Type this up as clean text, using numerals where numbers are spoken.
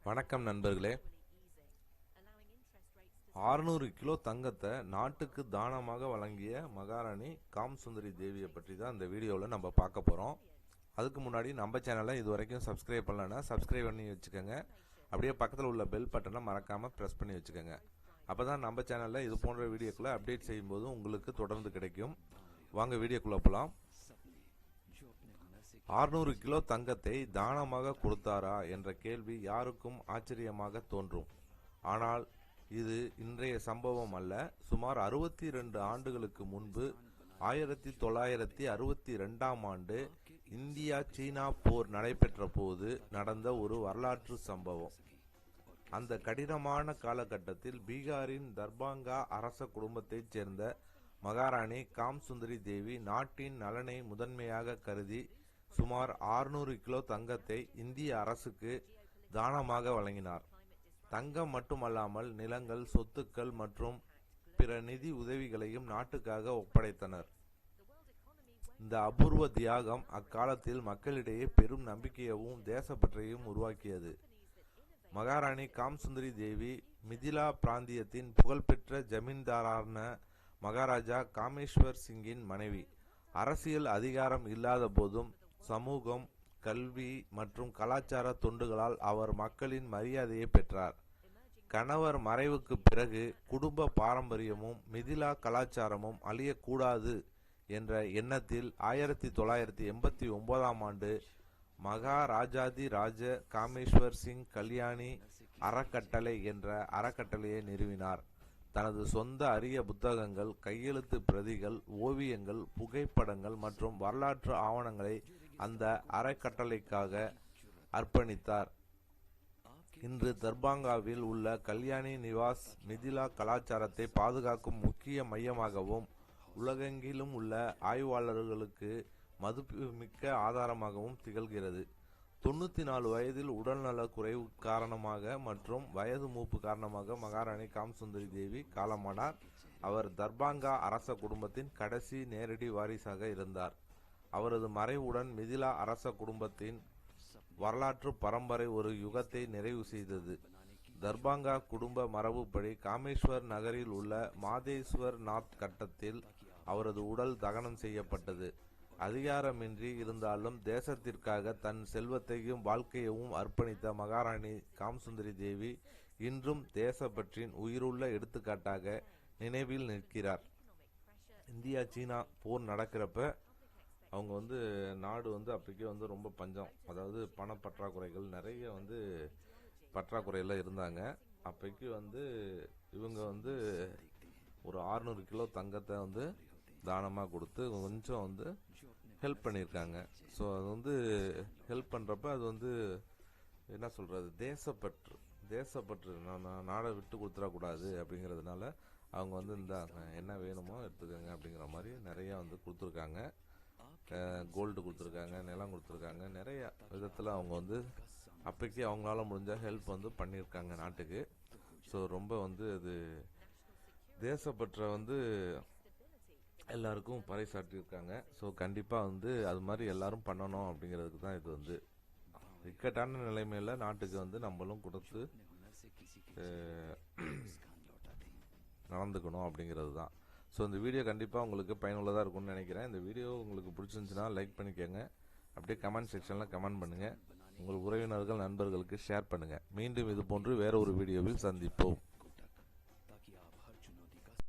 வணக்கம் நண்பர்களே. 600 கிலோ தங்கத்தை நாட்டுக்கு தானமாக வழங்கிய மகாராணி காம்சுந்தரி தேவியை பற்றி தான் இந்த வீடியோவில் நம்ம பார்க்க போகிறோம். அதுக்கு முன்னாடி நம்ம சேனலை இது வரைக்கும் சப்ஸ்கிரைப் பண்ணலன்னா சப்ஸ்கிரைப் பண்ணி வச்சுக்கோங்க. அப்படியே பக்கத்தில் உள்ள பெல் பட்டனை மறக்காமல் ப்ரெஸ் பண்ணி வச்சுக்கோங்க. அப்போ தான் நம்ம சேனலில் இது போன்ற வீடியோக்குள்ளே அப்டேட் செய்யும்போது உங்களுக்கு தொடர்ந்து கிடைக்கும். வாங்க வீடியோக்குள்ளே போகலாம். 600 கிலோ தங்கத்தை தானமாக கொடுத்தாரா என்ற கேள்வி யாருக்கும் ஆச்சரியமாக தோன்றும். ஆனால் இது இன்றைய சம்பவம் அல்ல. சுமார் 62 ஆண்டுகளுக்கு முன்பு 1962ஆம் ஆண்டு இந்தியா சீனா போர் நடைபெற்ற போது நடந்த ஒரு வரலாற்று சம்பவம். அந்த கடினமான காலகட்டத்தில் பீகாரின் தர்பாங்கா அரச குடும்பத்தைச் சேர்ந்த மகாராணி காம்சுந்தரி தேவி நாட்டின் நலனை முதன்மையாக கருதி சுமார் 600 கிலோ தங்கத்தை இந்திய அரசுக்கு தானமாக வழங்கினார். தங்கம் மட்டுமல்லாமல் நிலங்கள், சொத்துக்கள் மற்றும் பிற நிதி உதவிகளையும் நாட்டுக்காக ஒப்படைத்தனர். இந்த அபூர்வ தியாகம் அக்காலத்தில் மக்களிடையே பெரும் நம்பிக்கையையும் தேசப்பற்றையும் உருவாக்கியது. மகாராணி காம்சுந்தரி தேவி மிதிலா பிராந்தியத்தின் புகழ்பெற்ற ஜமீன்தாரான மகாராஜா காமேஸ்வர் சிங்கின் மனைவி. அரசியல் அதிகாரம் இல்லாத போதும் சமூகம், கல்வி மற்றும் கலாச்சார தொண்டுகளால் அவர் மக்களின் மரியாதையை பெற்றார். கணவர் மறைவுக்கு பிறகு குடும்ப பாரம்பரியமும் மிதிலா கலாச்சாரமும் அழியக்கூடாது என்ற எண்ணத்தில் 1989ஆம் ஆண்டு மகாராஜாதி ராஜ காமேஸ்வர் சிங் கல்யாணி அறக்கட்டளை என்ற அறக்கட்டளையை நிறுவினார். தனது சொந்த அரிய புத்தகங்கள், கையெழுத்து பிரதிகள், ஓவியங்கள், புகைப்படங்கள் மற்றும் வரலாற்று ஆவணங்களை அந்த அறக்கட்டளைக்காக அர்ப்பணித்தார். இன்று தர்பாங்காவில் உள்ள கல்யாணி நிவாஸ் மிதிலா கலாச்சாரத்தை பாதுகாக்கும் முக்கிய மையமாகவும் உலகெங்கிலும் உள்ள ஆய்வாளர்களுக்கு மதிப்புமிக்க ஆதாரமாகவும் திகழ்கிறது. 94 வயதில் உடல்நல குறைவு காரணமாக மற்றும் வயது மூப்பு காரணமாக மகாராணி காம்சுந்தரி தேவி காலமானார். அவர் தர்பாங்கா அரச குடும்பத்தின் கடைசி நேரடி வாரிசாக இருந்தார். அவரது மறைவுடன் மிதிலா அரச குடும்பத்தின் வரலாற்று பரம்பரை ஒரு யுகத்தை நிறைவு செய்தது. தர்பாங்கா குடும்ப மரபுப்படி காமேஸ்வர் நகரில் உள்ள மாதேஸ்வர் நாத் கட்டத்தில் அவரது உடல் தகனம் செய்யப்பட்டது. அதிகாரமின்றி இருந்தாலும் தேசத்திற்காக தன் செல்வத்தையும் வாழ்க்கையையும் அர்ப்பணித்த மகாராணி காம்சுந்தரி தேவி இன்றும் தேசப்பற்றின் உயிருள்ள எடுத்துக்காட்டாக நினைவில் நிற்கிறார். இந்தியா சீனா போர் நடக்கிறப்ப அவங்க நாடு அப்போக்கே ரொம்ப பஞ்சம், அதாவது பணப்பற்றாக்குறைகள் நிறைய பற்றாக்குறையில் இருந்தாங்க. அப்போக்கி இவங்க ஒரு 600 கிலோ தங்கத்தை தானமாக கொடுத்து கொஞ்சம் ஹெல்ப் பண்ணியிருக்காங்க. ஸோ அது ஹெல்ப் பண்ணுறப்ப அது என்ன சொல்கிறது, தேசப்பற்று நான் நாடை விட்டு கொடுத்துடக்கூடாது அப்படிங்கிறதுனால அவங்க இந்த என்ன வேணுமோ எடுத்துக்கோங்க அப்படிங்கிற மாதிரி நிறையா கொடுத்துருக்காங்க. கோல்டு கொடுத்துருக்காங்க, நிலம் கொடுத்துருக்காங்க, நிறைய விதத்தில் அவங்க அப்போக்கி அவங்களால முடிஞ்ச ஹெல்ப் பண்ணியிருக்காங்க நாட்டுக்கு. ஸோ ரொம்ப அது தேசப்பற்றை எல்லாருக்கும் பறைசாற்றியிருக்காங்க. ஸோ கண்டிப்பாக அது மாதிரி எல்லாரும் பண்ணணும் அப்படிங்கிறதுக்கு தான் இது இக்கட்டான நிலைமையில் நாட்டுக்கு நம்மளும் கொடுத்து நடந்துக்கணும் அப்படிங்கிறது தான். ஸோ இந்த வீடியோ கண்டிப்பாக உங்களுக்கு பயனுள்ளதாக இருக்கும்னு நினைக்கிறேன். இந்த வீடியோ உங்களுக்கு பிடிச்சிருந்துச்சுன்னா லைக் பண்ணிக்கோங்க. அப்படியே கமெண்ட் செக்ஷனில் கமெண்ட் பண்ணுங்கள். உங்கள் உறவினர்கள், நண்பர்களுக்கு ஷேர் பண்ணுங்கள். மீண்டும் இது போன்று வேற ஒரு வீடியோவில் சந்திப்போம்.